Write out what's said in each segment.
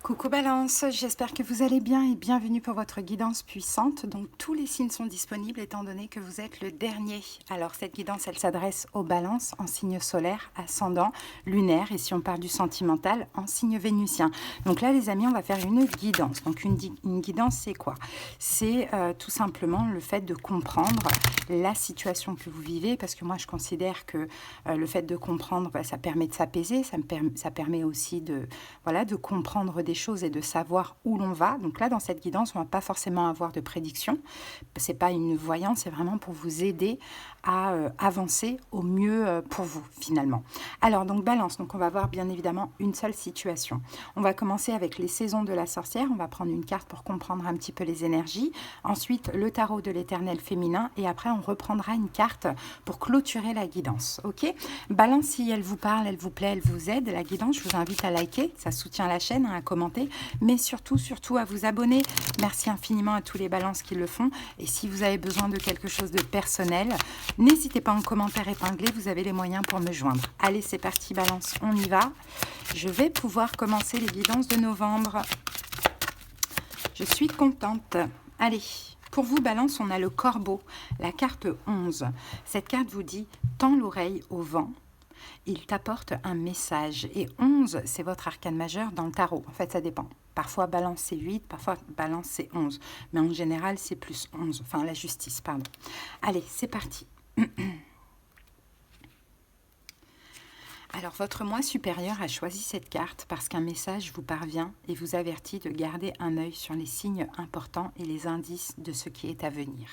Coucou Balance, j'espère que vous allez bien et bienvenue pour votre guidance puissante. Donc tous les signes sont disponibles étant donné que vous êtes le dernier. Alors cette guidance, elle s'adresse aux balances en signe solaire, ascendant, lunaire et si on part du sentimental, en signe vénusien. Donc là les amis, on va faire une guidance. Donc une guidance c'est quoi? C'est tout simplement le fait de comprendre la situation que vous vivez parce que moi je considère que le fait de comprendre, ça permet de s'apaiser, ça permet aussi de, voilà, de comprendre des choses et de savoir où l'on va. Donc là, dans cette guidance, on ne va pas forcément avoir de prédiction. Ce n'est pas une voyance, c'est vraiment pour vous aider à avancer au mieux pour vous, finalement. Alors, donc Balance, donc on va voir bien évidemment une seule situation. On va commencer avec les saisons de la sorcière. On va prendre une carte pour comprendre un petit peu les énergies. Ensuite, le tarot de l'éternel féminin. Et après, on reprendra une carte pour clôturer la guidance. Ok? Balance, si elle vous parle, elle vous plaît, elle vous aide, la guidance, je vous invite à liker. Ça soutient la chaîne, à commenter, mais surtout à vous abonner. Merci infiniment à tous les balances qui le font. Et si vous avez besoin de quelque chose de personnel, n'hésitez pas en commentaire épinglé, vous avez les moyens pour me joindre. Allez, c'est parti Balance, on y va. Je vais pouvoir commencer les guidances de novembre. Je suis contente. Allez, pour vous Balance, on a le corbeau, la carte 11. Cette carte vous dit « Tends l'oreille au vent ». Il t'apporte un message. Et 11, c'est votre arcane majeur dans le tarot. En fait, ça dépend. Parfois, Balance, c'est 8, parfois, Balance, c'est 11. Mais en général, c'est plus 11. Enfin, la justice, pardon. Allez, c'est parti. Alors, votre moi supérieur a choisi cette carte parce qu'un message vous parvient et vous avertit de garder un œil sur les signes importants et les indices de ce qui est à venir.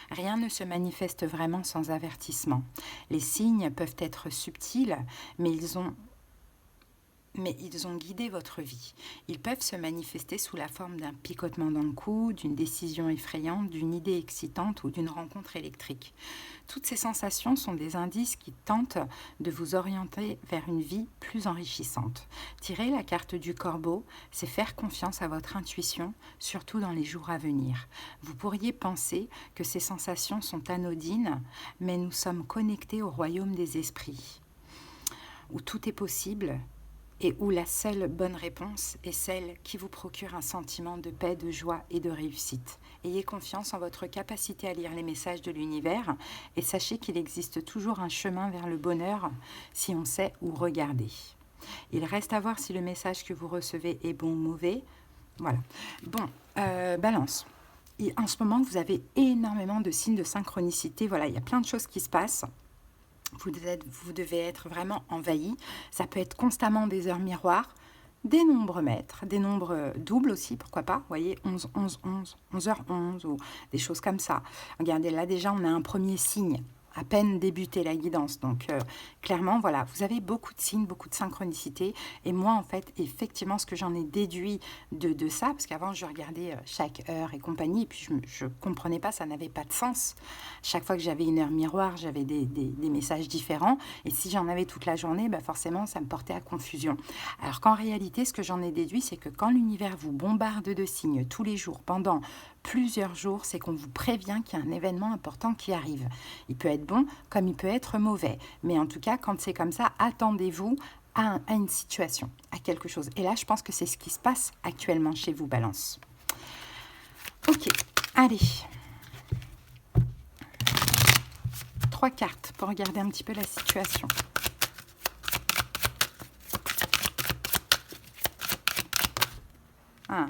Rien ne se manifeste vraiment sans avertissement. Les signes peuvent être subtils, mais ils ont guidé votre vie. Ils peuvent se manifester sous la forme d'un picotement dans le cou, d'une décision effrayante, d'une idée excitante ou d'une rencontre électrique. Toutes ces sensations sont des indices qui tentent de vous orienter vers une vie plus enrichissante. Tirer la carte du corbeau, c'est faire confiance à votre intuition, surtout dans les jours à venir. Vous pourriez penser que ces sensations sont anodines, mais nous sommes connectés au royaume des esprits, où tout est possible, et où la seule bonne réponse est celle qui vous procure un sentiment de paix, de joie et de réussite. Ayez confiance en votre capacité à lire les messages de l'univers et sachez qu'il existe toujours un chemin vers le bonheur si on sait où regarder. Il reste à voir si le message que vous recevez est bon ou mauvais. Voilà. Bon, Balance. Et en ce moment, vous avez énormément de signes de synchronicité. Voilà, il y a plein de choses qui se passent. Vous devez être vraiment envahi. Ça peut être constamment des heures miroirs, des nombres maîtres, des nombres doubles aussi, pourquoi pas. Vous voyez, 11, 11, 11, 11h11 ou des choses comme ça. Regardez, là déjà, on a un premier signe. À peine débuté la guidance. Donc, clairement, voilà, vous avez beaucoup de signes, beaucoup de synchronicité. Et moi, en fait, effectivement, ce que j'en ai déduit de ça, parce qu'avant, je regardais chaque heure et compagnie, et puis je ne comprenais pas, ça n'avait pas de sens. Chaque fois que j'avais une heure miroir, j'avais des messages différents. Et si j'en avais toute la journée, bah forcément, ça me portait à confusion. Alors qu'en réalité, ce que j'en ai déduit, c'est que quand l'univers vous bombarde de signes tous les jours, pendant plusieurs jours, c'est qu'on vous prévient qu'il y a un événement important qui arrive. Il peut être bon comme il peut être mauvais. Mais en tout cas, quand c'est comme ça, attendez-vous à une situation, à quelque chose. Et là, je pense que c'est ce qui se passe actuellement chez vous, Balance. Ok, allez. 3 cartes pour regarder un petit peu la situation. Ah.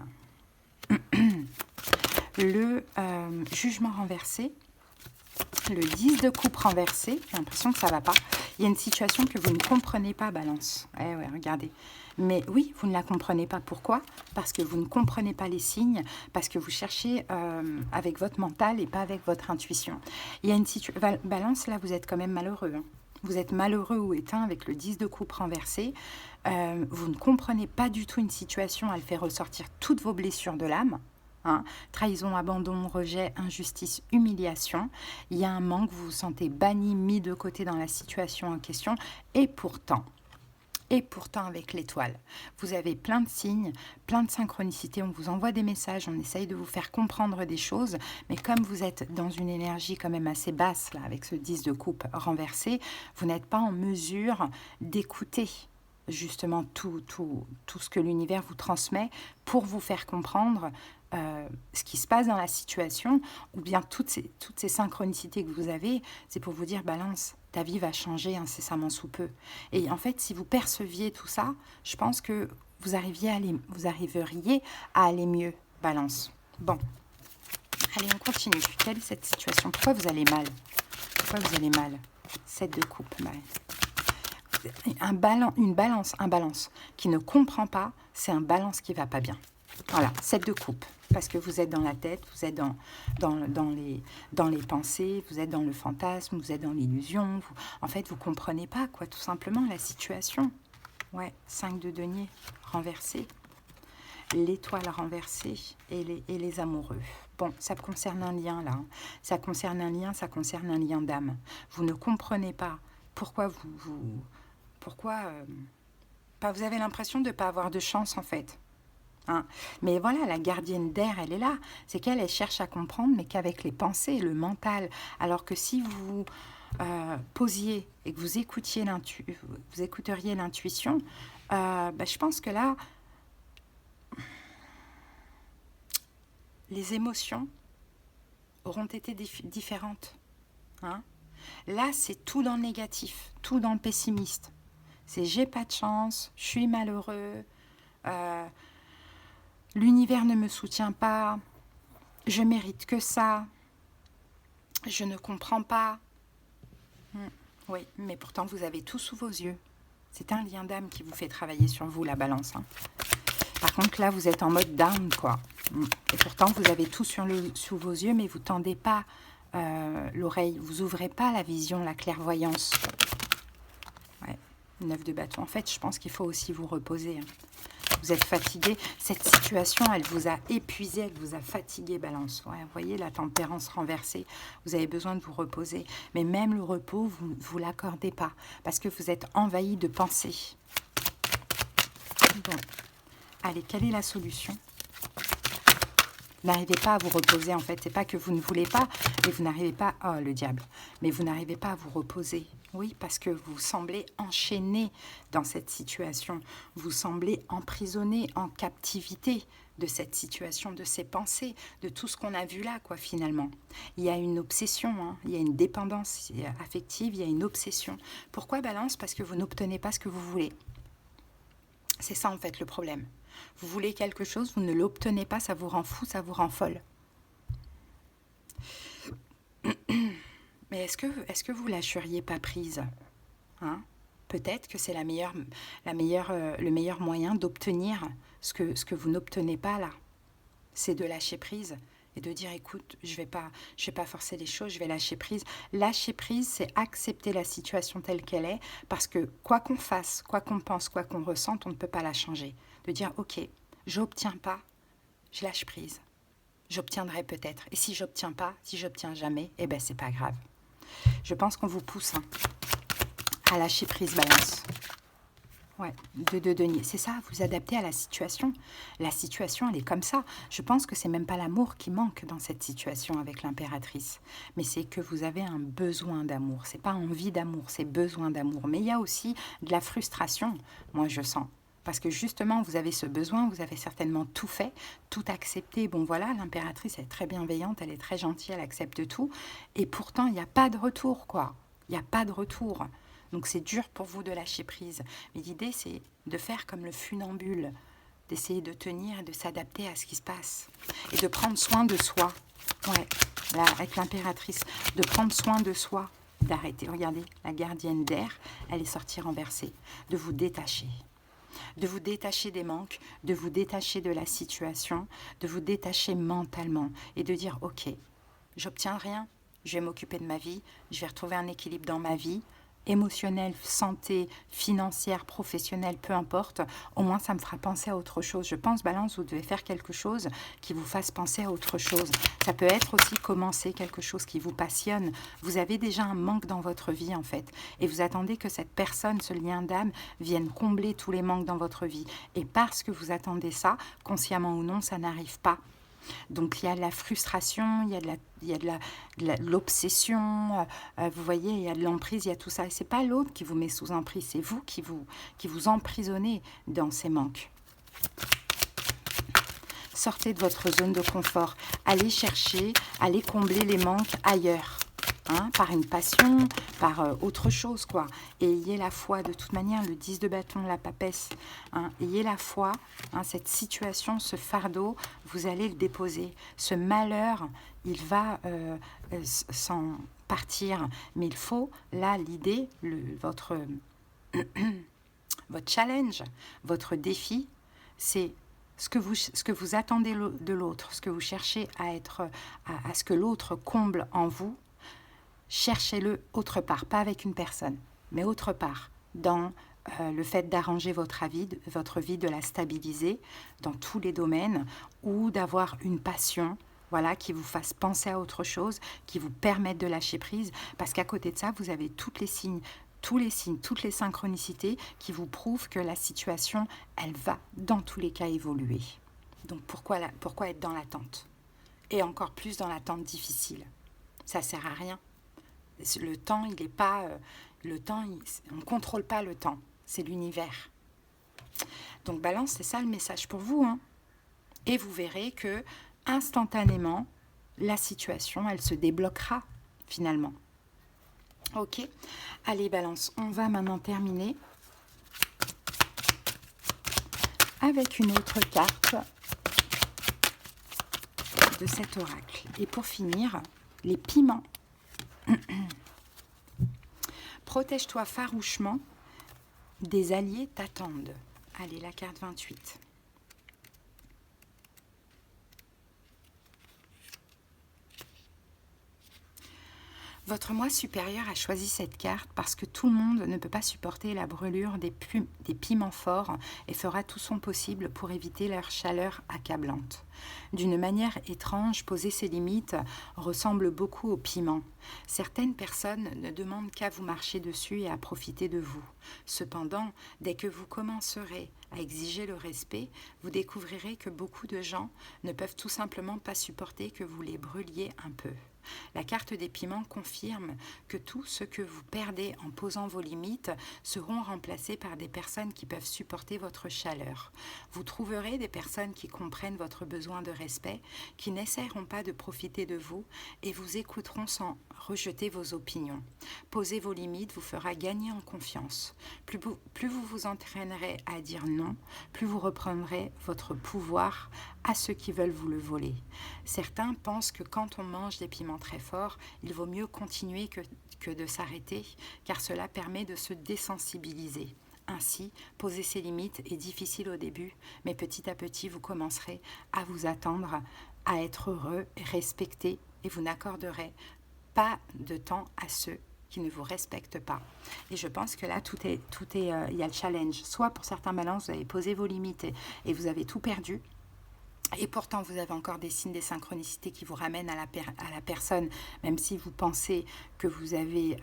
Le jugement renversé, le 10 de coupe renversé, j'ai l'impression que ça ne va pas. Il y a une situation que vous ne comprenez pas, Balance. Ouais, regardez. Mais oui, vous ne la comprenez pas. Pourquoi? Parce que vous ne comprenez pas les signes, parce que vous cherchez avec votre mental et pas avec votre intuition. Il y a une situation... Balance, là, vous êtes quand même malheureux. Hein. Vous êtes malheureux ou éteint avec le 10 de coupe renversé. Vous ne comprenez pas du tout une situation. Elle fait ressortir toutes vos blessures de l'âme. Hein, trahison, abandon, rejet, injustice, humiliation. Il y a un manque, vous vous sentez banni, mis de côté dans la situation en question. Et pourtant avec l'étoile, vous avez plein de signes, plein de synchronicités. On vous envoie des messages, on essaye de vous faire comprendre des choses. Mais comme vous êtes dans une énergie quand même assez basse, là, avec ce 10 de coupe renversé, vous n'êtes pas en mesure d'écouter justement tout ce que l'univers vous transmet pour vous faire comprendre ce qui se passe dans la situation, ou bien toutes ces synchronicités que vous avez, c'est pour vous dire, Balance, ta vie va changer incessamment sous peu. Et en fait, si vous perceviez tout ça, je pense que vous arriveriez à aller mieux, Balance. Bon, allez, on continue. Quelle est cette situation? Pourquoi vous allez mal? Pourquoi vous allez mal? 7 de coupe, un balance qui ne comprend pas, c'est un balance qui va pas bien. Voilà, 7 de coupe, parce que vous êtes dans la tête, vous êtes dans les pensées, vous êtes dans le fantasme, vous êtes dans l'illusion. En fait, vous comprenez pas, quoi, tout simplement, la situation. Ouais, 5 de denier renversé, l'étoile renversée et les amoureux. Bon, ça concerne un lien, là. Ça concerne un lien d'âme. Vous ne comprenez pas pourquoi vous avez l'impression de ne pas avoir de chance, en fait. Hein. Mais voilà, la gardienne d'air, elle est là. C'est qu'elle cherche à comprendre, mais qu'avec les pensées, le mental. Alors que si vous posiez et que vous écouteriez l'intuition, je pense que là, les émotions auront été différentes. Hein. Là, c'est tout dans le négatif, tout dans le pessimiste. C'est j'ai pas de chance, je suis malheureux, l'univers ne me soutient pas, je mérite que ça, je ne comprends pas. Oui, mais pourtant vous avez tout sous vos yeux. C'est un lien d'âme qui vous fait travailler sur vous, la balance. Hein. Par contre, là, vous êtes en mode down, quoi. Et pourtant, vous avez tout sous vos yeux, mais vous tendez pas l'oreille, vous ouvrez pas la vision, la clairvoyance. Ouais, 9 de bâton. En fait, je pense qu'il faut aussi vous reposer. Hein. Vous êtes fatigué. Cette situation, elle vous a épuisé, elle vous a fatigué, balance. Ouais, vous voyez, la tempérance renversée. Vous avez besoin de vous reposer. Mais même le repos, vous ne l'accordez pas. Parce que vous êtes envahi de pensées. Bon. Allez, quelle est la solution? N'arrivez pas à vous reposer, en fait. C'est pas que vous ne voulez pas, mais vous n'arrivez pas... Oh, le diable. Mais vous n'arrivez pas à vous reposer. Oui, parce que vous semblez enchaîné dans cette situation. Vous semblez emprisonné, en captivité de cette situation, de ces pensées, de tout ce qu'on a vu là, quoi, finalement. Il y a une obsession, hein. Il y a une dépendance affective, il y a une obsession. Pourquoi, balance? Parce que vous n'obtenez pas ce que vous voulez. C'est ça, en fait, le problème. Vous voulez quelque chose, vous ne l'obtenez pas, ça vous rend fou, ça vous rend folle. Mais est-ce que vous lâcheriez pas prise, hein? Peut-être que c'est le meilleur moyen d'obtenir ce que vous n'obtenez pas là. C'est de lâcher prise et de dire, écoute, je vais pas forcer les choses, je vais lâcher prise. Lâcher prise, c'est accepter la situation telle qu'elle est, parce que quoi qu'on fasse, quoi qu'on pense, quoi qu'on ressente, on ne peut pas la changer. De dire, ok, j'obtiens pas, je lâche prise. J'obtiendrai peut-être. Et si j'obtiens pas, si j'obtiens jamais, eh ben c'est pas grave. Je pense qu'on vous pousse à lâcher prise, balance. Ouais, 2 de denier. C'est ça, vous adaptez à la situation. La situation, elle est comme ça. Je pense que c'est même pas l'amour qui manque dans cette situation avec l'impératrice. Mais c'est que vous avez un besoin d'amour. C'est pas envie d'amour, c'est besoin d'amour. Mais il y a aussi de la frustration, moi je sens. Parce que justement, vous avez ce besoin, vous avez certainement tout fait, tout accepté. Bon voilà, l'impératrice est très bienveillante, elle est très gentille, elle accepte tout. Et pourtant, il n'y a pas de retour, quoi. Il n'y a pas de retour. Donc c'est dur pour vous de lâcher prise. Mais l'idée, c'est de faire comme le funambule, d'essayer de tenir et de s'adapter à ce qui se passe. Et de prendre soin de soi. Ouais, là, avec l'impératrice, de prendre soin de soi, d'arrêter. Regardez, la gardienne d'air, elle est sortie renversée. De vous détacher. De vous détacher des manques, de vous détacher de la situation, de vous détacher mentalement et de dire, ok, j'obtiens rien, je vais m'occuper de ma vie, je vais retrouver un équilibre dans ma vie, émotionnelle, santé, financière, professionnelle, peu importe, au moins ça me fera penser à autre chose. Je pense, balance, vous devez faire quelque chose qui vous fasse penser à autre chose. Ça peut être aussi commencer quelque chose qui vous passionne. Vous avez déjà un manque dans votre vie, en fait, et vous attendez que cette personne, ce lien d'âme, vienne combler tous les manques dans votre vie. Et parce que vous attendez ça, consciemment ou non, ça n'arrive pas. Donc il y a de la frustration, il y a de l'obsession, vous voyez, il y a de l'emprise, il y a tout ça. Et ce n'est pas l'autre qui vous met sous emprise, c'est vous qui vous emprisonnez dans ces manques. Sortez de votre zone de confort, allez chercher, allez combler les manques ailleurs. Hein, par une passion, par autre chose, quoi. Et ayez la foi, de toute manière, le 10 de bâton, la papesse, hein, ayez la foi, hein, cette situation, ce fardeau, vous allez le déposer. Ce malheur, il va s'en partir. Mais il faut, là, l'idée, votre challenge, votre défi, c'est ce que vous attendez de l'autre, ce que vous cherchez à ce que l'autre comble en vous. Cherchez-le autre part, pas avec une personne, mais autre part, dans le fait d'arranger votre vie, de la stabiliser dans tous les domaines, ou d'avoir une passion, voilà, qui vous fasse penser à autre chose, qui vous permette de lâcher prise, parce qu'à côté de ça, vous avez tous les signes, toutes les synchronicités qui vous prouvent que la situation, elle va dans tous les cas évoluer. Donc pourquoi être dans l'attente? Et encore plus dans l'attente difficile. Ça sert à rien. Le temps, il n'est pas... on ne contrôle pas le temps. C'est l'univers. Donc, Balance, c'est ça le message pour vous. Hein. Et vous verrez que, instantanément, la situation, elle se débloquera, finalement. Ok. Allez, Balance, on va maintenant terminer avec une autre carte de cet oracle. Et pour finir, les piments. Protège-toi farouchement, des alliés t'attendent. Allez, la carte 28. Votre moi supérieur a choisi cette carte parce que tout le monde ne peut pas supporter la brûlure des piments forts et fera tout son possible pour éviter leur chaleur accablante. D'une manière étrange, poser ses limites ressemble beaucoup au piment. Certaines personnes ne demandent qu'à vous marcher dessus et à profiter de vous. Cependant, dès que vous commencerez à exiger le respect, vous découvrirez que beaucoup de gens ne peuvent tout simplement pas supporter que vous les brûliez un peu. La carte des piments confirme que tout ce que vous perdez en posant vos limites seront remplacés par des personnes qui peuvent supporter votre chaleur. Vous trouverez des personnes qui comprennent votre besoin de respect, qui n'essaieront pas de profiter de vous et vous écouteront sans rejeter vos opinions. Poser vos limites vous fera gagner en confiance. Plus vous vous entraînerez à dire non, plus vous reprendrez votre pouvoir à ceux qui veulent vous le voler. Certains pensent que quand on mange des piments très forts, il vaut mieux continuer que de s'arrêter, car cela permet de se désensibiliser. Ainsi, poser ses limites est difficile au début, mais petit à petit, vous commencerez à vous attendre à être heureux et respecté, et vous n'accorderez pas de temps à ceux qui ne vous respectent pas. Et je pense que là, il y a le challenge. Soit pour certains balances, vous avez posé vos limites et vous avez tout perdu, et pourtant, vous avez encore des signes, des synchronicités qui vous ramènent à la personne, même si vous pensez que vous avez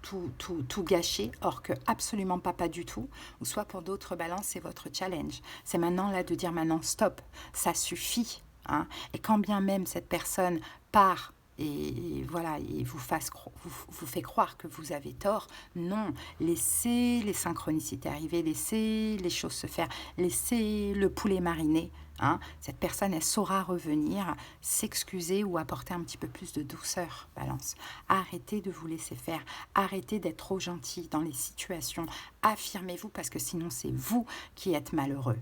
tout gâché, or que absolument pas du tout. Ou soit pour d'autres balances, c'est votre challenge. C'est maintenant là de dire maintenant stop, ça suffit. Hein. Et quand bien même cette personne part et voilà, il vous fait croire que vous avez tort. Non, laissez les synchronicités arriver, laissez les choses se faire, laissez le poulet mariner. Hein. Cette personne, elle saura revenir, s'excuser ou apporter un petit peu plus de douceur, Balance. Arrêtez de vous laisser faire, arrêtez d'être trop gentil dans les situations, affirmez-vous parce que sinon c'est vous qui êtes malheureux.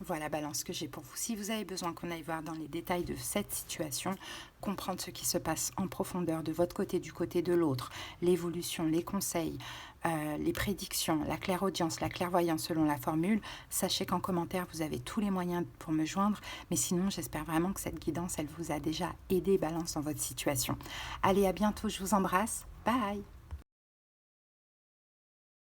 Voilà, Balance, que j'ai pour vous. Si vous avez besoin qu'on aille voir dans les détails de cette situation, comprendre ce qui se passe en profondeur de votre côté, du côté de l'autre, l'évolution, les conseils, les prédictions, la clairaudience, la clairvoyance selon la formule, sachez qu'en commentaire, vous avez tous les moyens pour me joindre. Mais sinon, j'espère vraiment que cette guidance, elle vous a déjà aidé, Balance, dans votre situation. Allez, à bientôt, je vous embrasse. Bye!